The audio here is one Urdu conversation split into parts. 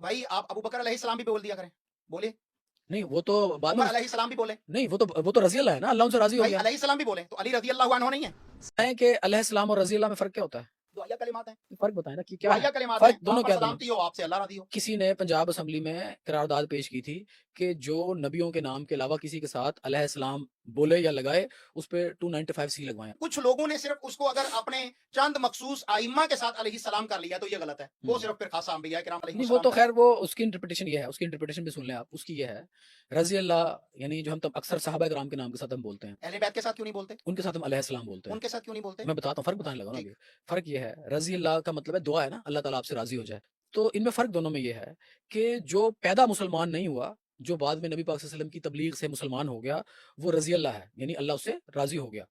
بھائی آپ ابو بکر علیہ السلام بھی بول دیا کریں، بولے نہیں وہ تو بعد میں عمر علیہ السلام بھی بولے، نہیں وہ تو رضی اللہ ہے نا، اللہ ان سے راضی ہو بھائی گیا علیہ السلام بھی بولے تو علی رضی اللہ عنہ نہیں ہے؟ ہے کہ علیہ السلام اور رضی اللہ میں فرق کیا ہوتا ہے؟ دعائیہ کلمات ہیں، فرق بتائیں نا کہ کیا ہے دعائیہ کلمات ہیں، فرق دونوں آپ پر کیا دونوں؟ سلامتی ہو، آپ سے اللہ راضی ہو۔ کسی نے پنجاب اسمبلی میں قرارداد پیش کی تھی کہ جو نبیوں کے نام کے علاوہ کسی کے ساتھ علیہ السلام بولے یا لگائے اس پہ 295 سی لگوائیں۔ کچھ لوگوں نے صرف اس کو اگر اپنے چند مخصوص ائمہ کے ساتھ علیہ السلام کر لیا تو یہ غلط ہے، وہ صرف پھر خاصہ انبیاء کرام علیہ نہیں وہ تو السلام خیر وہ اس کی انٹرپریٹیشن یہ ہے، اس کی انٹرپریٹیشن بھی سن لیں آپ، اس کی یہ ہے رضی اللہ، یعنی جو ہم تب اکثر صحابہ کرام کے نام کے ساتھ ہم بولتے ہیں، اہل بیت کے ساتھ کیوں نہیں بولتے؟ ان کے ساتھ ہم علیہ السلام بولتے ہیں۔ ان کے ساتھ کیوں نہیں بولتے؟ میں بتاتا ہوں فرق بتانے لگا نا ٹھیک۔ ابھی۔ فرق یہ ہے رضی اللہ کا مطلب ہے دعا ہے نا، اللہ تعالیٰ آپ سے راضی ہو جائے، تو ان میں فرق دونوں میں یہ ہے کہ جو پیدا مسلمان نہیں ہوا، جو بعد میں نبی پاک صلی اللہ علیہ وسلم کی تبلیغ سے مسلمان ہو گیا، وہ رضی اللہ ہے، یعنی اللہ اس سے راضی ہو گیا،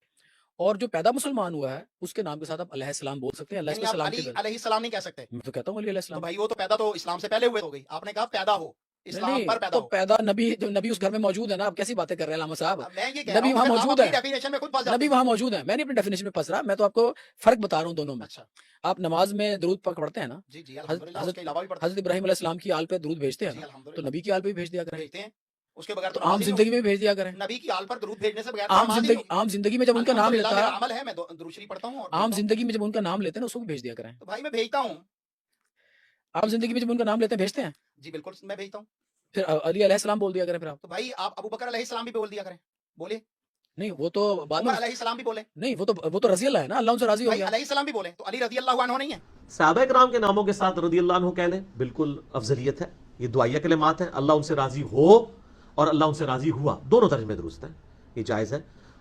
اور جو پیدا مسلمان ہوا ہے اس کے نام کے ساتھ آپ علیہ السلام بول سکتے ہیں، اللہ اس یعنی پہ آپ سلامتی علی بھیجے۔ علیہ السلام نہیں کہہ سکتے؟ میں تو کہتا ہوں علی علیہ تو السلام۔ بھائی وہ تو پیدا تو اسلام سے پہلے ہوئے ہو گئی، آپ نے کہا پیدا ہو، اسلام پر پیدا تو ہو۔ پیدا نبی جو نبی اس گھر میں موجود ہے نا، آپ کیسی باتیں کر رہے ہیں علامہ صاحب؟ اب میں یہ کہہ رہا نبی ہوں وہاں کہ آپ موجود اپنی ہے، ڈیفینیشن میں خود پھنس جاتے نبی ہیں۔ وہاں موجود ہے، میں نہیں اپنی ڈیفینیشن میں پھنس رہا، میں تو آپ کو فرق بتا رہا ہوں دونوں میں۔ اچھا آپ نماز میں درود پاک پڑھتے ہیں نا، جی جی الحمدللہ، اس حضرت کے علاوہ بھی پڑھتے حضرت ابراہیم علیہ السلام کی آل پہ درود بھیجتے ہیں جی نا، تو الحمدللہ نبی کی آل پہ بھی بھیج دیا کریں، بھیجتے ہیں، اس کے بغیر تو تو نماز عام ہی نہیں زندگی ہوگی۔ میں بھی بھیج دیا کریں۔ نبی کی آل پر درود بھیجنے سے بغیر تو عام نماز ہی نہیں ہوگی۔ عام زندگی میں جب ان کا نام الحمدللہ لیتا میرا ہے، عمل ہے، میں درود شریف پڑھتا ہوں اور عام بھیجتا ہوں۔ زندگی میں جب ان کا نام لیتے ہیں نا اس کو بھی بھیج دیا کریں۔ تو بھائی میں بھیجتا ہوں، عام زندگی میں جب ان کا نام لیتے ہیں بھیجتے ہیں، جی بالکل میں بھیجتا ہوں۔ پھر علی علیہ السلام بول دیا کریں پھر آپ۔ تو بھائی آپ ابو بکر علیہ السلام بھی بول دیا کریں، بولے نہیں وہ تو بعد میں عمر علیہ السلام بھی بولے، نہیں وہ تو رضی اللہ ہے نا، اللہ ان سے راضی ہو بھائی گیا۔ علیہ السلام بھی بولے تو علی رضی اللہ عنہ نہیں ہے؟ صحابہ کرام کے ناموں کے ساتھ رضی اللہ عنہ کہہ لیں، بالکل افضلیت ہے، یہ دعائیہ کلمات ہیں، اللہ ان سے راضی ہو اور اللہ ان سے راضی ہوا، دونوں ترجمے درست ہیں، یہ جائز ہے۔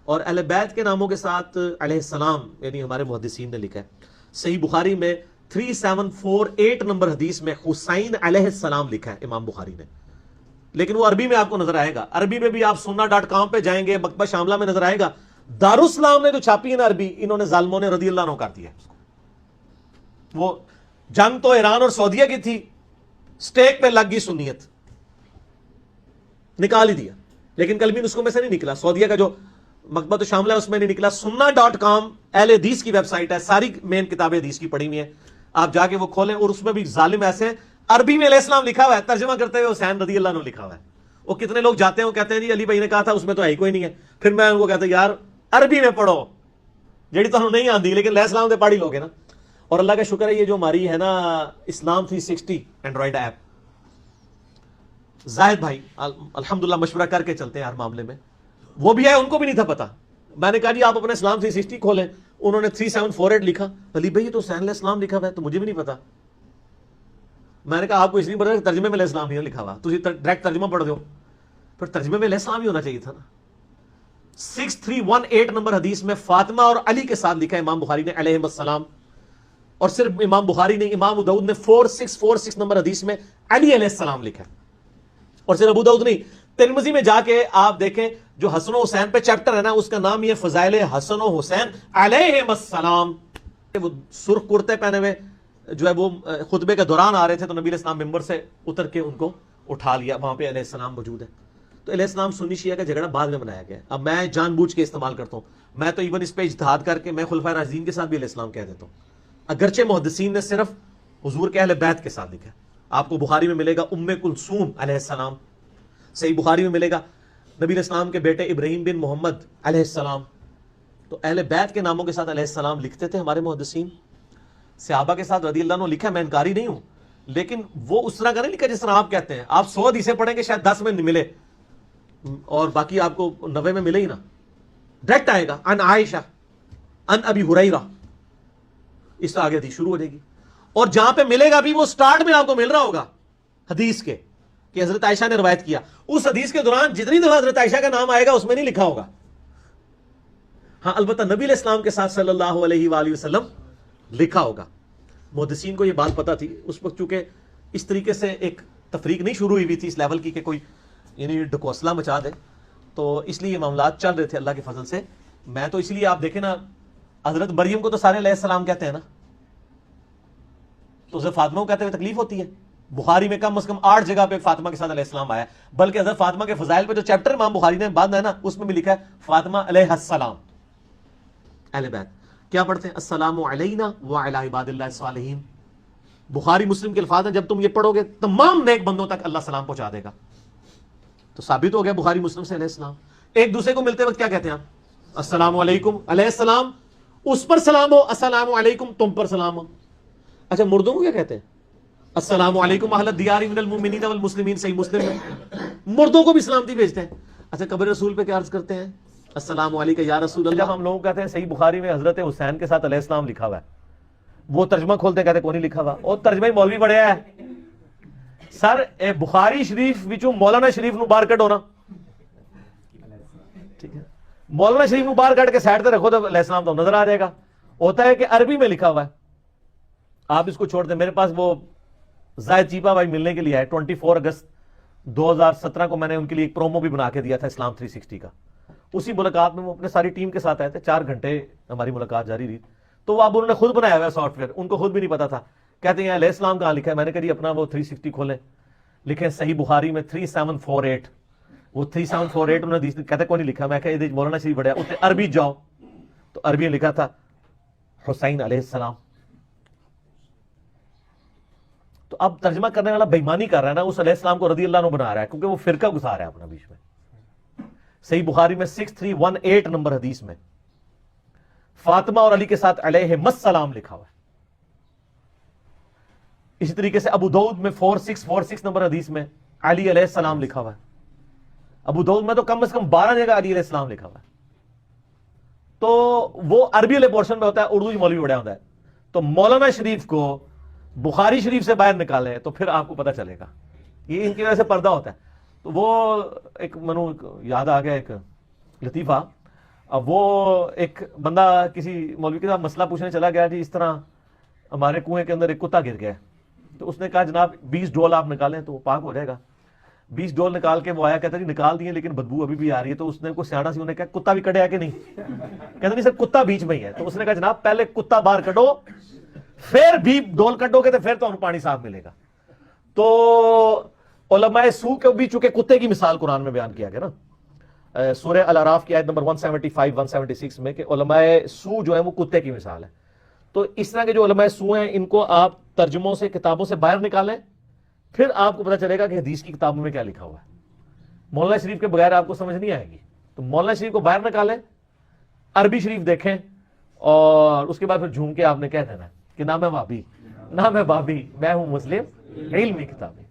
اور اہل بیت کے ناموں کے ساتھ علیہ السلام یعنی ہمارے محدثین نے لکھا ہے، صحیح بخاری میں 3748 نمبر حدیث میں حسین علیہ السلام لکھا ہے امام بخاری نے، لیکن وہ عربی میں آپ کو نظر آئے گا، عربی میں بھی آپ sunna.com پہ جائیں گے، مکتبہ شاملہ میں نظر آئے گا، دارالسلام نے جو چھاپی ہے نا عربی، انہوں نے ظالموں نے رضی اللہ عنہ کر دیا ہے۔ وہ جنگ تو ایران اور سعودیہ کی تھی، سٹیک پہ لگ گئی سنیت، نکال ہی دیا، لیکن کلمی نسخوں میں سے نہیں نکلا، سعودیہ کا جو مکتبۃ شاملہ ہے اس میں نہیں نکلا، sunna.com اہل حدیث کی ویب سائٹ ہے، ساری مین کتابیں حدیث کی پڑھی ہوئی ہیں، آپ جا کے وہ کھولیں، اور اس میں بھی ظالم ایسے ہیں، عربی میں علیہ السلام لکھا ہوا ہے، ترجمہ کرتے ہوئے حسین رضی اللہ عنہ لکھا ہوا ہے۔ وہ کتنے لوگ جاتے ہیں وہ کہتے ہیں جی علی بھائی نے کہا تھا اس میں تو ہے ہی کوئی نہیں ہے، پھر میں ان کو کہتا ہوں یار عربی میں پڑھو، جیڑی تو نہیں آندی لیکن علیہ السلام سے پڑھی لوگے نا۔ اور اللہ کا شکر ہے یہ جو ہماری ہے نا اسلام 360 اینڈرائڈ ایپ، زاہد بھائی الحمدللہ مشورہ کر کے چلتے ہیں ہر معاملے میں، وہ بھی ہے، ان کو بھی نہیں تھا پتا، میں نے کہا جی آپ اپنا اسلام 360 کھولیں، انہوں نے 3748 لکھا، علی بھائی یہ تو حسین علیہ السلام لکھا ہوا ہے، تو مجھے بھی نہیں پتا، میں نے کہا آپ کو اس لیے پتا کہ ترجمے میں علیہ السلام نہیں لکھا ہوا، تو ڈائریکٹ ترجمہ پڑھ دو، پھر ترجمے میں علیہ السلام ہی ہونا چاہیے تھا نا۔ 6318 نمبر حدیث میں فاطمہ اور علی کے ساتھ لکھا ہے امام بخاری نے علیہ السلام، اور صرف امام بخاری نہیں، امام ابو داؤد نے 4646 نمبر حدیث میں علی علیہ السلام لکھا ہے، اور صرف ابو داؤد نہیں، ترمذی میں جا کے آپ دیکھیں جو حسن و حسین پہ چیپٹر ہے نا اس کا نام یہ فضائل حسن و حسین علیہ السلام۔ وہ سرخ کرتے پہنے ہوئے جو ہے وہ خطبے کے دوران آ رہے تھے تو نبی علیہ السلام ممبر سے اتر کے ان کو اٹھا لیا، وہاں پہ علیہ السلام موجود ہے۔ تو علیہ السلام سنی شیعہ کا جھگڑا بعد میں بنایا گیا ہے، اب میں جان بوجھ کے استعمال کرتا ہوں، میں تو ایون اس پہ اجتہاد کر کے میں خلفائے راشدین کے ساتھ بھی علیہ السلام کہہ دیتا ہوں، اگرچہ محدثین نے صرف حضور کے اہل بیت کے ساتھ لکھا ہے۔ آپ کو بخاری میں ملے گا ام کلثوم علیہ السلام، صحیح بخاری میں ملے گا نبی علیہ السلام کے بیٹے ابراہیم بن محمد علیہ السلام، تو اہل بیت کے ناموں کے ساتھ علیہ السلام لکھتے تھے ہمارے محدثین۔ صحابہ کے ساتھ رضی اللہ عنہ لکھا ہے، میں انکاری نہیں ہوں، لیکن وہ اس طرح کا نہیں لکھا جس طرح آپ کہتے ہیں، آپ 100 حدیثیں پڑھیں گے شاید 10 میں نہیں ملے اور باقی آپ کو 90 میں ملے ہی نا، ڈائریکٹ آئے گا ان عائشہ ان ابی ہریرہ، اس سے آگے حدیث شروع ہو جائے گی، اور جہاں پہ ملے گا بھی وہ سٹارٹ میں آپ کو مل رہا ہوگا حدیث کے کہ حضرت عائشہ نے روایت کیا، اس حدیث کے دوران جتنی دفعہ حضرت عائشہ کا نام آئے گا اس میں نہیں لکھا ہوگا۔ ہاں البتہ نبی علیہ السلام کے ساتھ صلی اللہ علیہ وآلہ وسلم لکھا ہوگا۔ محدثین کو یہ بات پتہ تھی اس وقت، چونکہ اس طریقے سے ایک تفریق نہیں شروع ہوئی تھی اس لیول کی کہ کوئی یعنی ڈکوسلا مچا دے، تو اس لیے یہ معاملات چل رہے تھے اللہ کے فضل سے۔ میں تو اس لیے آپ دیکھیں نا حضرت مریم کو تو سارے علیہ السلام کہتے ہیں نا، تو حضرت فاطمہ کو کہتے ہوئے تکلیف ہوتی ہے؟ بخاری میں کم از کم 8 جگہ پہ فاطمہ کے ساتھ علیہ السلام آیا ہے، بلکہ حضرت فاطمہ کے فضائل پہ جو چیپٹر امام بخاری نے بعد ہے نا اس میں بھی لکھا ہے فاطمہ علیہ السلام۔ اہل بیت کیا پڑھتے ہیں؟ السلام علینا وعلی عباد اللہ الصالحین، بخاری مسلم کے الفاظ ہیں، جب تم یہ پڑھو گے تمام نیک بندوں تک اللہ سلام پہنچا دے گا. تو ثابت ہو گیا بخاری مسلم سے علیہ السلام. ایک دوسرے کو ملتے وقت کیا کہتے ہیں آپ؟ السلام علیکم. علیہ السلام اس پر سلام ہو، السلام علیکم تم پر سلام ہو. اچھا مردوں کو کیا کہتے ہیں؟ السلام علیکم اہل الدیار من المؤمنین والمسلمین. صحیح مسلم میں مردوں کو بھی سلامتی بھیجتے ہیں. اچھا قبر رسول پہ کیا عرض کرتے ہیں؟ السلام علیکم یا رسول اللہ. جب ہم لوگوں کو کہتے ہیں صحیح بخاری میں حضرت حسین کے ساتھ علیہ السلام لکھا ہوا ہے، وہ ترجمہ کھولتے کہتے کون نہیں لکھا ہوا، اور ترجمہ ہی مولوی بڑھیا ہے. سر اے بخاری شریف وچوں مولانا شریف نو باہر کڈو نا، ٹھیک ہے، مولانا شریف نو باہر کڈ کے سائڈ تے رکھو تو علیہ السلام تو نظر آ جائے گا. ہوتا ہے کہ عربی میں لکھا ہوا ہے، آپ اس کو چھوڑ دیں. میرے پاس وہ زاہد چیپا بھائی ملنے کے لیے آئے 24 اگست 2017 کو. میں نے ان کے لیے ایک پرومو بھی بنا کے دیا تھا اسلام 360 کا. اسی ملاقات میں وہ اپنے ساری ٹیم کے ساتھ آئے تھے، 4 گھنٹے ہماری ملاقات جاری رہی. تو وہ اب انہوں نے خود بنایا ہوا ہے سافٹ ویئر، ان کو خود بھی نہیں پتا تھا. کہتے ہیں علیہ السلام کہاں لکھا ہے؟ میں نے کہا جی اپنا وہ 360 کھولیں، لکھیں صحیح بخاری میں 3748. وہ 3748 انہوں نے کہتے کوئی نہیں لکھا. میں کہا مولانا شریف بڑھیا، اتنے عربی جاؤ تو عربی میں لکھا تھا حسین علیہ السلام. تو اب ترجمہ کرنے والا بےمانی کر رہا ہے نا، اس علیہ السلام کو رضی اللہ عنہ بنا رہا ہے، کیونکہ وہ فرقہ گزار ہے اپنا بیچ میں. صحیح بخاری میں 6318 نمبر حدیث میں فاطمہ اور علی کے ساتھ علیہم السلام لکھا ہوا ہے. اسی طریقے سے ابو داؤد میں 4646 نمبر حدیث میں علی علیہ السلام لکھا ہوا ہے. ابو داؤد میں تو کم از کم 12 جگہ علی علیہ السلام لکھا ہوا ہے. تو وہ عربی والے پورشن میں ہوتا ہے، اردو مولوی بڑا ہوتا ہے. تو مولانا شریف کو بخاری شریف سے باہر نکالیں تو پھر آپ کو پتہ چلے گا. یہ ان کی وجہ سے پردہ ہوتا ہے. تو وہ ایک منو یاد آ گیا ایک لطیفہ. اب وہ ایک بندہ کسی مولوی کے ساتھ مسئلہ پوچھنے چلا گیا، جی اس طرح ہمارے کنویں کے اندر ایک کتا گر گیا ہے. تو اس نے کہا جناب 20 ڈول آپ نکالیں تو وہ پاک ہو جائے گا. 20 ڈول نکال کے وہ آیا، کہتا جی نکال دیے لیکن بدبو ابھی بھی آ رہی ہے. تو اس نے کوئی سیاڑا سی انہیں کہا کتا بھی کٹے ہے کہ نہیں؟ کہتا نہیں سر کتا بیچ میں ہی ہے. تو اس نے کہا جناب پہلے کتا باہر کٹو پھر بھی ڈول کٹو گے تو پھر تو ہم پانی صاف ملے گا. تو علماء سو کے بھی چونکہ کتے کی مثال قرآن میں بیان کیا گیا نا سورہ الاعراف کی آیت نمبر 175 176 میں، کہ علماء سو جو ہے وہ کتے کی مثال ہے. تو اس طرح کے جو علماء سو ہیں ان کو آپ ترجموں سے کتابوں سے باہر نکالیں، پھر آپ کو پتہ چلے گا کہ حدیث کی کتابوں میں کیا لکھا ہوا ہے. مولانا شریف کے بغیر آپ کو سمجھ نہیں آئے گی. تو مولانا شریف کو باہر نکالیں، عربی شریف دیکھیں، اور اس کے بعد پھر جھوم کے آپ نے کہہ دینا کہ نہ میں وہابی نہ میں بابی، میں ہوں مسلم علمی کتابی.